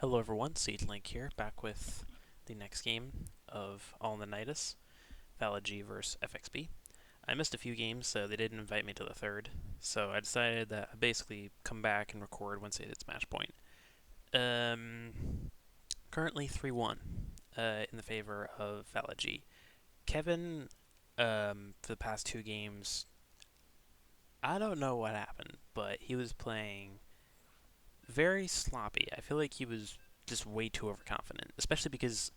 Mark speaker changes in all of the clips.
Speaker 1: Hello everyone, SiegeLink here, back with the next game of All in the Nydus, ValidG versus FxB. I missed a few games, so they didn't invite me to the third, so I decided that I'd basically come back and record once it hits match point. Currently 3-1 in the favor of ValidG. Kevin, for the past two games, I don't know what happened, but he was playing very sloppy. I feel like he was just way too overconfident, especially because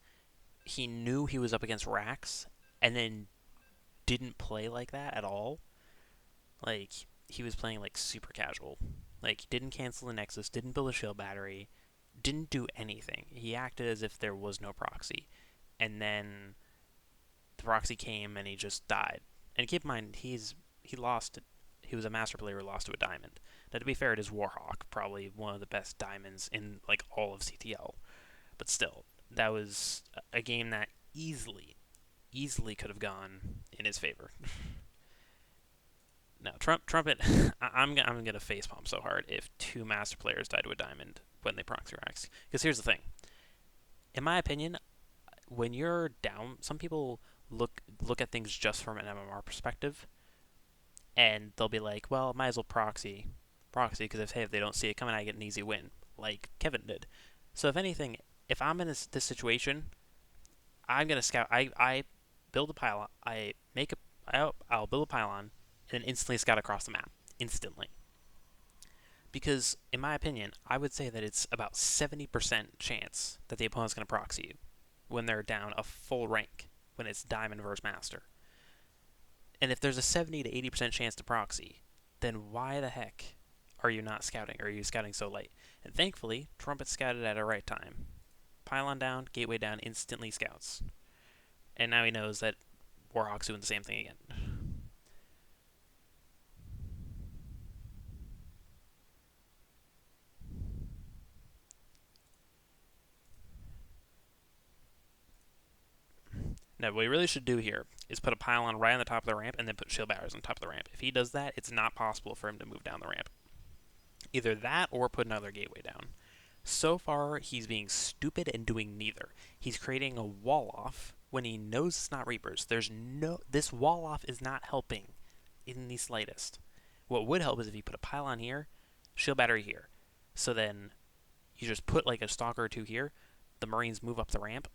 Speaker 1: he knew he was up against Rax and then didn't play like that at all. Like, he was playing like super casual. Like, didn't cancel the Nexus, didn't build a shield battery, didn't do anything. He acted as if there was no proxy. And then the proxy came and he just died. And keep in mind, he lost. He was a master player who lost to a diamond. Now, to be fair, it is WarHawk, probably one of the best diamonds in like all of CTL. But still, that was a game that easily could have gone in his favor. Now, Trumpet, I'm gonna facepalm so hard if two master players die to a diamond when they proxy racks. Because here's the thing, in my opinion, when you're down, some people look at things just from an MMR perspective, and they'll be like, well, might as well proxy because if they don't see it coming, I get an easy win, like Kevin did. So if anything, if I'm in this situation, I'm gonna scout. I build a pylon. I'll build a pylon and then instantly scout across the map instantly. Because in my opinion, I would say that it's about 70% chance that the opponent's gonna proxy you when they're down a full rank when it's diamond versus master. And if there's a 70 to 80% chance to proxy, then why the heck are you not scouting? Or are you scouting so late? And thankfully, Trumpet scouted at a right time. Pylon down, gateway down, instantly scouts. And now he knows that WarHawk's doing the same thing again. Now, what he really should do here is put a pylon right on the top of the ramp and then put shield barriers on top of the ramp. If he does that, it's not possible for him to move down the ramp. Either that or put another gateway down. So far, he's being stupid and doing neither. He's creating a wall off when he knows it's not Reapers. This wall off is not helping in the slightest. What would help is if you put a pylon here, shield battery here. So then you just put like a stalker or two here. The Marines move up the ramp,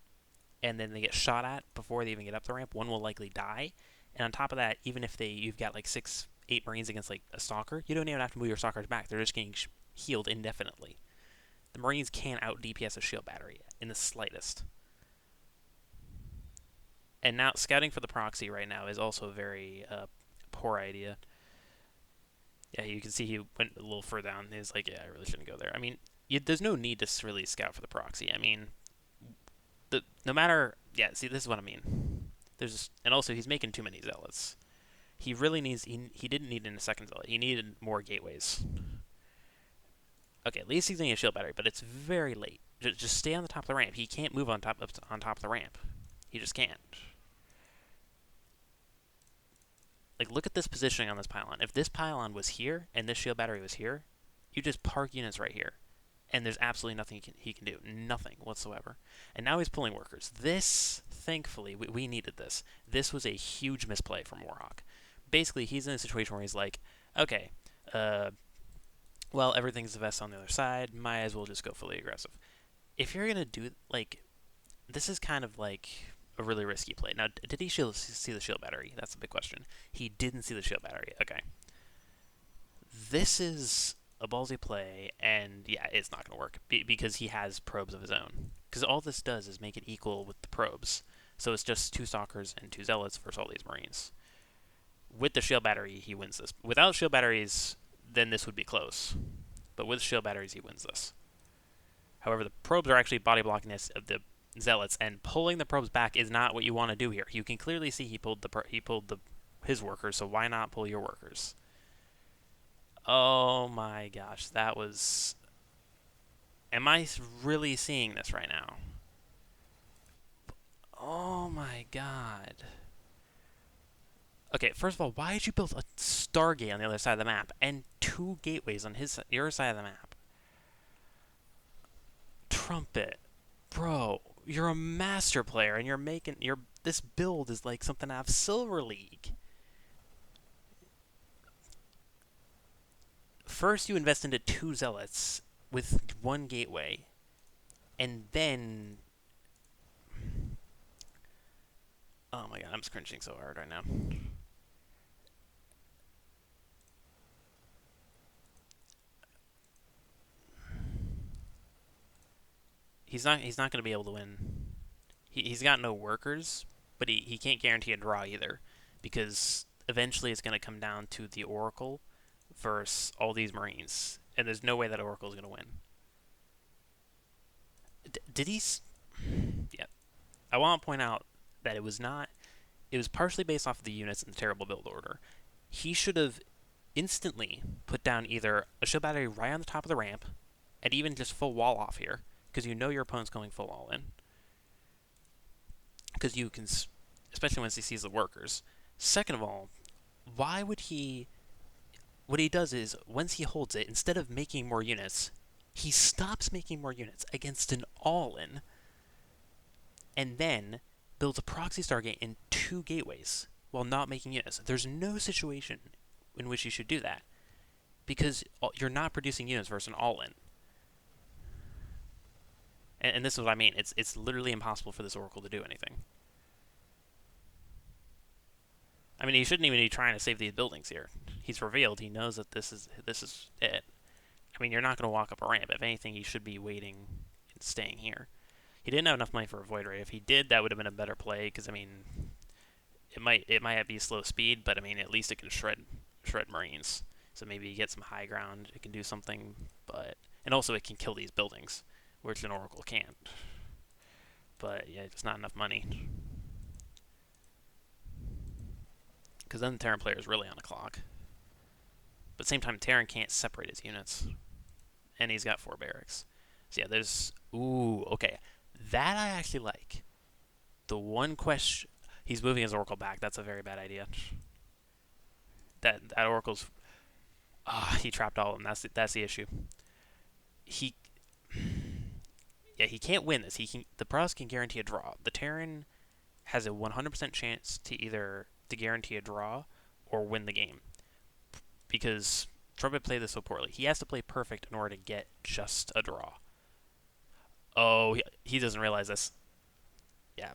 Speaker 1: and then they get shot at before they even get up the ramp. One will likely die, and on top of that, even if you've got like 8 Marines against like a stalker, you don't even have to move your stalkers back. They're just getting healed indefinitely. The Marines can't out DPS a shield battery in the slightest. And now scouting for the proxy right now is also a very poor idea. Yeah, you can see he went a little further down. He's like, yeah, I really shouldn't go there. I mean, there's no need to really scout for the proxy. I mean, no matter, yeah. See, this is what I mean. And also he's making too many zealots. He really needs. He didn't need in a second zealot. He needed more gateways. Okay, at least he's getting a shield battery, but it's very late. Just stay on the top of the ramp. He can't move on top of the ramp. He just can't. Like, look at this positioning on this pylon. If this pylon was here and this shield battery was here, you just park units right here, and there's absolutely nothing he can do. Nothing whatsoever. And now he's pulling workers. This, thankfully, we needed this. This was a huge misplay from WarHawk. Basically, he's in a situation where he's like, okay, well, everything's the best on the other side. Might as well just go fully aggressive. If you're gonna do like, this is kind of like a really risky play. Now, did he see the shield battery? That's the big question. He didn't see the shield battery. Okay, this is a ballsy play, and yeah, it's not gonna work because he has probes of his own. Because all this does is make it equal with the probes. So it's just 2 stalkers and 2 zealots versus all these Marines. With the shield battery, he wins this. Without shield batteries, then this would be close. But with shield batteries, he wins this. However, the probes are actually body blocking the zealots, and pulling the probes back is not what you want to do here. You can clearly see he pulled his workers, so why not pull your workers? Oh my gosh, that was. Am I really seeing this right now? Oh my god. Okay, first of all, why did you build a Stargate on the other side of the map and 2 gateways on your side of the map? Trumpet, bro, you're a master player, and you're making this build is like something out of Silver League. First, you invest into 2 zealots with 1 gateway, and then, oh my god, I'm cringing so hard right now. He's not going to be able to win. He's got no workers, but he can't guarantee a draw either, because eventually it's going to come down to the Oracle versus all these Marines, and there's no way that Oracle is going to win. Did he? Yeah. I want to point out that it was not. It was partially based off of the units and the terrible build order. He should have instantly put down either a shield battery right on the top of the ramp, and even just full wall off here, because you know your opponent's going full all in. Because you can, especially once he sees the workers. Second of all, why would he? What he does is, once he holds it, instead of making more units, he stops making more units against an all-in, and then builds a proxy Stargate in 2 gateways while not making units. There's no situation in which you should do that, because you're not producing units versus an all-in. And this is what I mean. It's literally impossible for this Oracle to do anything. I mean, he shouldn't even be trying to save these buildings here. He's revealed. He knows that this is it. I mean, you're not going to walk up a ramp. If anything, he should be waiting and staying here. He didn't have enough money for a Void Ray. If he did, that would have been a better play, because, I mean, it might be slow speed, but, I mean, at least it can shred Marines. So maybe you get some high ground. It can do something, but... And also it can kill these buildings, which an Oracle can't. But, yeah, it's not enough money. Because then the Terran player is really on the clock. But at the same time, Terran can't separate his units. And he's got 4 barracks. So yeah, there's... Ooh, okay. That I actually like. The one question... He's moving his Oracle back. That's a very bad idea. That Oracle's... he trapped all of them. That's the issue. Yeah, he can't win this. The Protoss can guarantee a draw. The Terran has a 100% chance to either to guarantee a draw or win the game, because Trumpet played this so poorly. He has to play perfect in order to get just a draw. Oh, he doesn't realize this. Yeah.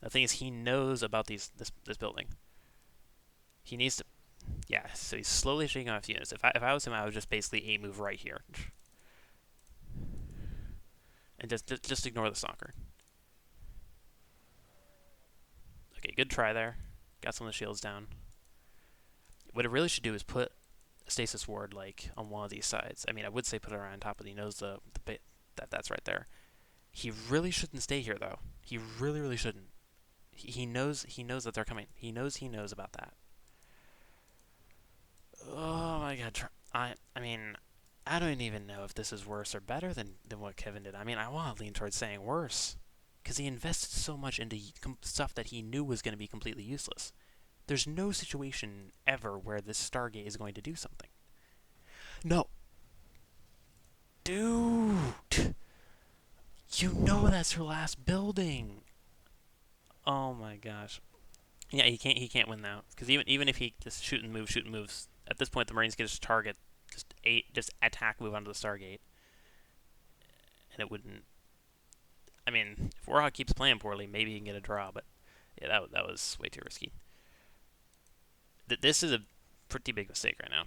Speaker 1: The thing is, he knows about this building. He needs to... Yeah, so he's slowly shaking off units. If I was him, I would just basically move right here. And just ignore the stalker. Okay, good try there. Got some of the shields down. What it really should do is put a stasis ward like on one of these sides. I mean, I would say put it around top, but he knows the bit that's right there. He really shouldn't stay here though. He really shouldn't. He knows that they're coming. He knows about that. Oh my god. I mean, I don't even know if this is worse or better than what Kevin did. I mean, I want to lean towards saying worse, because he invested so much into stuff that he knew was going to be completely useless. There's no situation ever where this Stargate is going to do something. No. Dude! You know that's her last building! Oh my gosh. Yeah, he can't win now, because even if he just shoot and moves, at this point the Marines can just target, just attack, move onto the Stargate, and it wouldn't. I mean, if WarHawk keeps playing poorly, maybe he can get a draw, but yeah, that was way too risky. This is a pretty big mistake right now.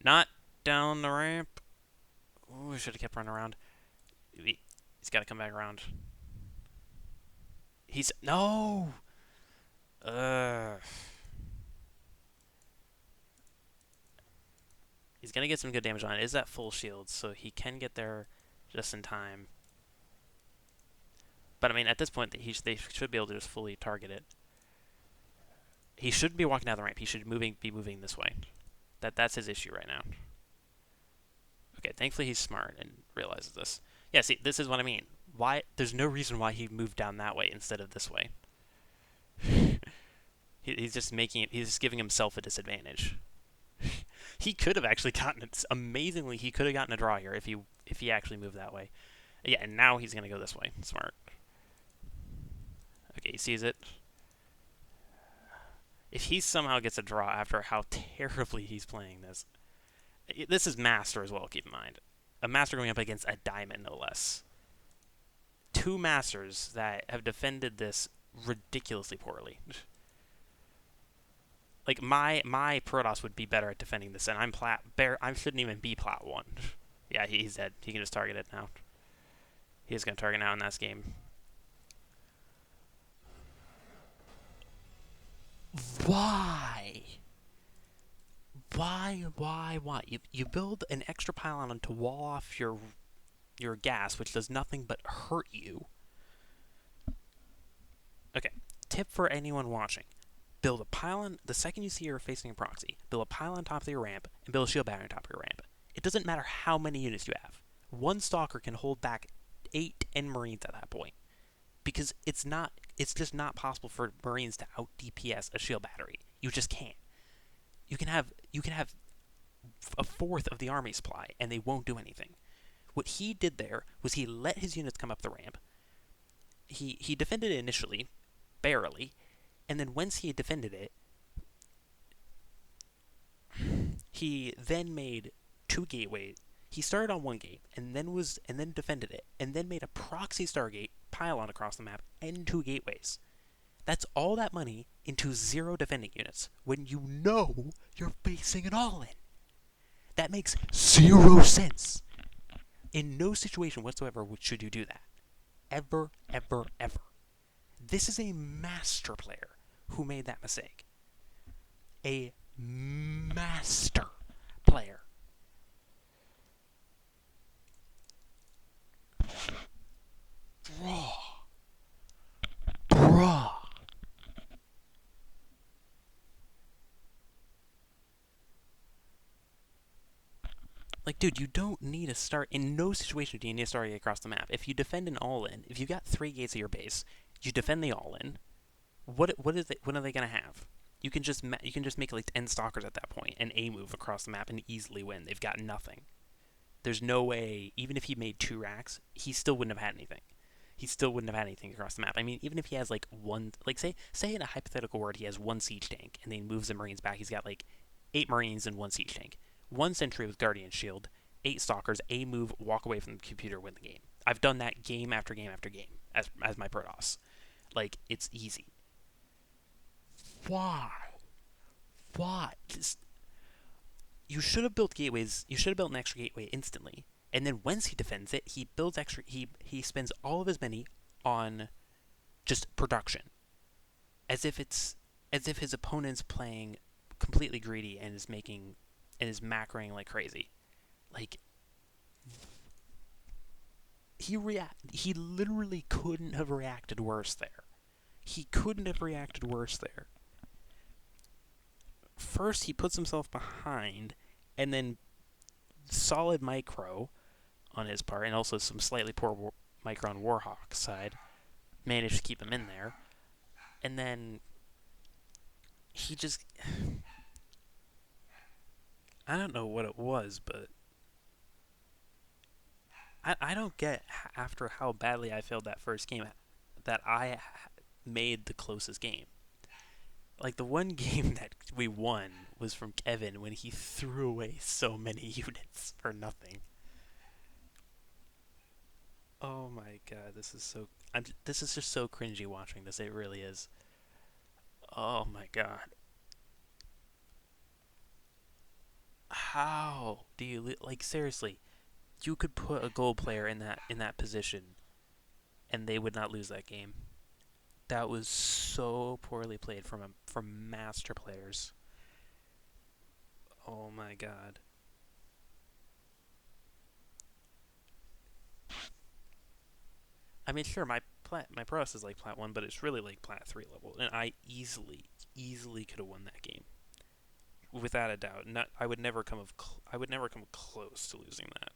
Speaker 1: Not down the ramp. Ooh, should have kept running around. He's got to come back around. No. He's gonna get some good damage on it. Is that full shield, so he can get there just in time. But I mean, at this point, they should be able to just fully target it. He shouldn't be walking down the ramp. He should be moving this way. That's his issue right now. Okay, thankfully he's smart and realizes this. Yeah, see, this is what I mean. Why? There's no reason why he moved down that way instead of this way. He's just making it. He's just giving himself a disadvantage. He could have actually gotten it. Amazingly, he could have gotten a draw here if he actually moved that way. Yeah, and now he's gonna go this way. Smart. Okay, he sees it. If he somehow gets a draw after how terribly he's playing this, this is master as well. Keep in mind, a master going up against a diamond, no less. Two masters that have defended this ridiculously poorly. Like my Protoss would be better at defending this, and I'm plat bear. I shouldn't even be plat 1. Yeah, he's dead. He can just target it now. He's gonna target now in this game. Why? Why? You build an extra pylon to wall off your gas, which does nothing but hurt you. Okay, tip for anyone watching. Build a pylon, the second you see you're facing a proxy, build a pylon on top of your ramp, and build a shield battery on top of your ramp. It doesn't matter how many units you have. One stalker can hold back 8 and Marines at that point. Because it's just not possible for Marines to out DPS a shield battery. You just can't. You can have a fourth of the army supply, and they won't do anything. What he did there was he let his units come up the ramp. He defended it initially, barely, and then once he had defended it, he then made 2 gateways. He started on 1 gate and then defended it, and then made a proxy Stargate pylon across the map and 2 gateways. That's all that money into 0 defending units when you know you're facing an all-in. That makes 0 sense. In no situation whatsoever should you do that. Ever, ever, ever. This is a master player who made that mistake. A master player. Bruh. Like, dude, you don't need to start. In no situation do you need to start across the map. If you defend an all-in, if you got 3 gates of your base, you defend the all-in. What are they gonna have? You can just make like 10 stalkers at that point and a move across the map and easily win. They've got nothing. There's no way. Even if he made 2 racks, he still wouldn't have had anything. He still wouldn't have had anything across the map. I mean, even if he has like one, like say in a hypothetical world, he has 1 siege tank and then he moves the Marines back. He's got like 8 Marines and 1 siege tank, 1 sentry with Guardian Shield, 8 stalkers, a move, walk away from the computer, win the game. I've done that game after game after game as my Protoss. Like, it's easy. Why? You should have built gateways. You should have built an extra gateway instantly. And then once he defends it, he builds extra. He spends all of his money on just production, as if his opponent's playing completely greedy and is macroing like crazy. Like, he literally couldn't have reacted worse there. He couldn't have reacted worse there. First, he puts himself behind, and then solid micro on his part, and also some slightly poor micro on WarHawk's side, managed to keep him in there. And then he just... I don't know what it was, but I don't get, after how badly I failed that first game, that I made the closest game. Like, the one game that we won was from Kevin when he threw away so many units for nothing. Oh my god, this is just so cringy watching this. It really is. Oh my god. How do you like, seriously? You could put a gold player in that position, and they would not lose that game. That was so poorly played from master players. Oh my god. I mean, sure, my Protoss is like plat 1, but it's really like plat 3 level, and I easily could have won that game, without a doubt. I would never come close to losing that.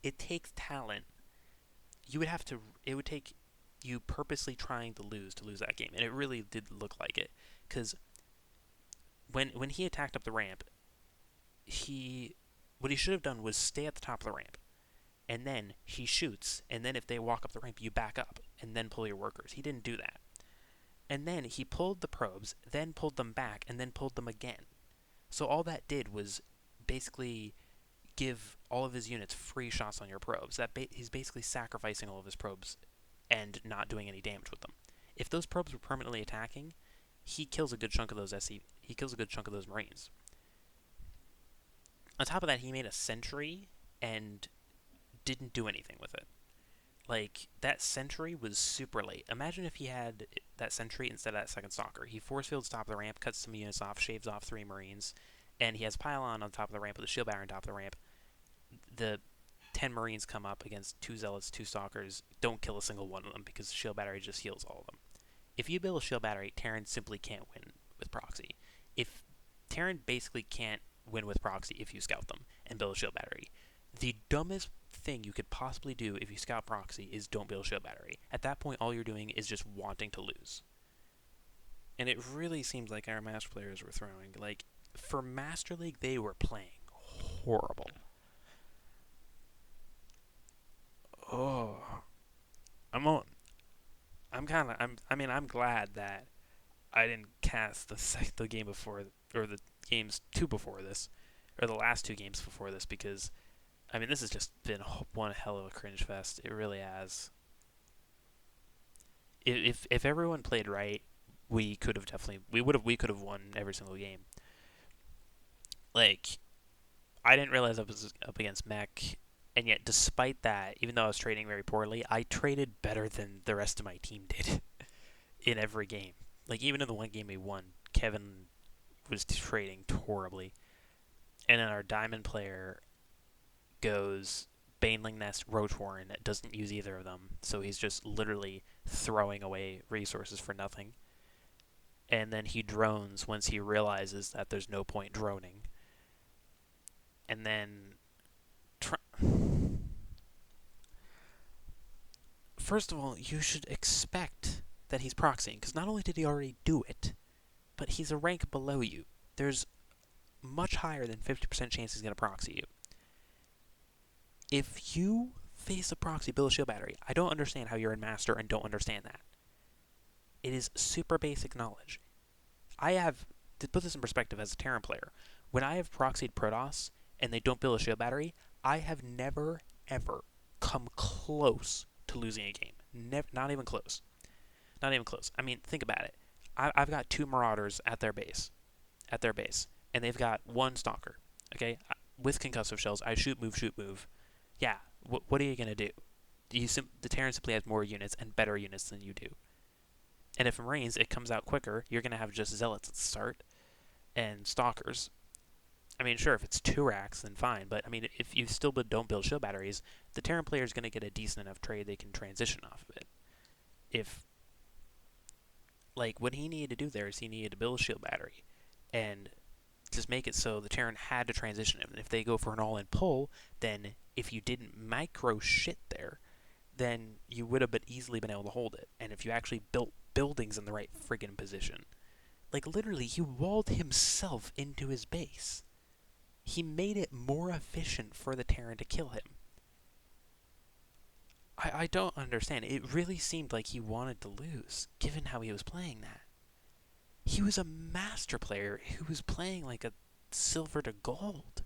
Speaker 1: It takes talent. You would you purposely trying to lose that game, and it really did look like it. Because when he attacked up the ramp, he what he should have done was stay at the top of the ramp, and then he shoots, and then if they walk up the ramp, you back up, and then pull your workers. He didn't do that. And then he pulled the probes, then pulled them back, and then pulled them again. So all that did was basically give all of his units free shots on your probes. He's basically sacrificing all of his probes and not doing any damage with them. If those probes were permanently attacking, he kills a good chunk of those he kills a good chunk of those Marines. On top of that, he made a sentry and didn't do anything with it. Like, that sentry was super late. Imagine if he had that sentry instead of that second stalker. He force fields top of the ramp, cuts some units off, shaves off 3 Marines, and he has pylon on top of the ramp with a shield battery on top of the ramp. The 10 Marines come up against 2 zealots, 2 stalkers, don't kill a single one of them because the shield battery just heals all of them. If you build a shield battery, Terran simply can't win with proxy. If Terran basically can't win with proxy if you scout them and build a shield battery. The dumbest thing you could possibly do if you scout proxy is don't build a shield battery. At that point, all you're doing is just wanting to lose. And it really seems like our Master players were throwing. Like, for Master League, they were playing horrible. Oh, I'm glad that I didn't cast the game before, or the games 2 before this, or the last 2 games before this, because this has just been one hell of a cringe fest. It really has. If everyone played right, we could have won every single game. Like, I didn't realize I was up against Mech, and yet despite that, even though I was trading very poorly, I traded better than the rest of my team did in every game. Like, even in the one game we won, Kevin was trading horribly. And then our diamond player goes Baneling Nest, Roach Warren, doesn't use either of them, so he's just literally throwing away resources for nothing. And then he drones once he realizes that there's no point droning. And then first of all, you should expect that he's proxying, because not only did he already do it, but he's a rank below you. There's much higher than 50% chance he's going to proxy you. If you face a proxy, build a shield battery, I don't understand how you're in Master and don't understand that. It is super basic knowledge. To put this in perspective as a Terran player, when I have proxied Protoss and they don't build a shield battery, I have never, ever come close to losing a game. Not even close. Not even close. Think about it. I've got 2 Marauders at their base, and they've got 1 Stalker. Okay, with concussive shells, I shoot, move. Yeah, what are you gonna do? The Terran simply has more units and better units than you do. And if it rains, it comes out quicker. You're gonna have just zealots at the start and stalkers. Sure, if it's 2 racks, then fine. But if you still don't build shield batteries, the Terran player is gonna get a decent enough trade they can transition off of it. What he needed to do there is he needed to build a shield battery and just make it so the Terran had to transition him. And if they go for an all-in pull, then if you didn't micro shit there, then you would have easily been able to hold it. And if you actually built buildings in the right friggin' position. Literally, he walled himself into his base. He made it more efficient for the Terran to kill him. I don't understand. It really seemed like he wanted to lose, given how he was playing that. He was a Master player who was playing like a silver to gold.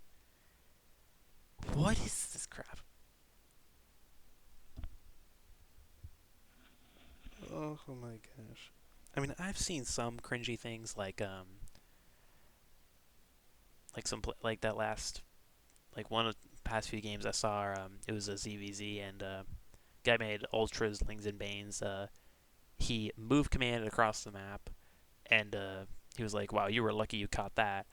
Speaker 1: What is this crap? Oh my gosh. I've seen some cringy things like that last, one of the past few games I saw, it was a ZVZ, and guy made Ultras, Lings, and Banes. He moved command across the map, and he was like, wow, you were lucky you caught that.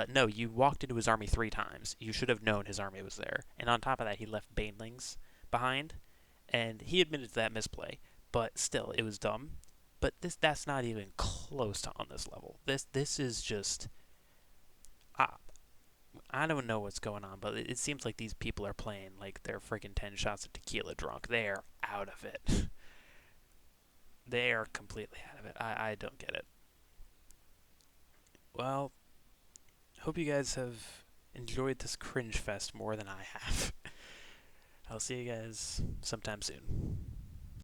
Speaker 1: No, you walked into his army 3 times. You should have known his army was there. And on top of that, he left Banelings behind, and he admitted to that misplay. But still, it was dumb. But that's not even close to on this level. This is just... I don't know what's going on, but it seems like these people are playing like they're freaking 10 shots of tequila drunk. They're out of it. They are completely out of it. I don't get it. Well, hope you guys have enjoyed this cringe fest more than I have. I'll see you guys sometime soon.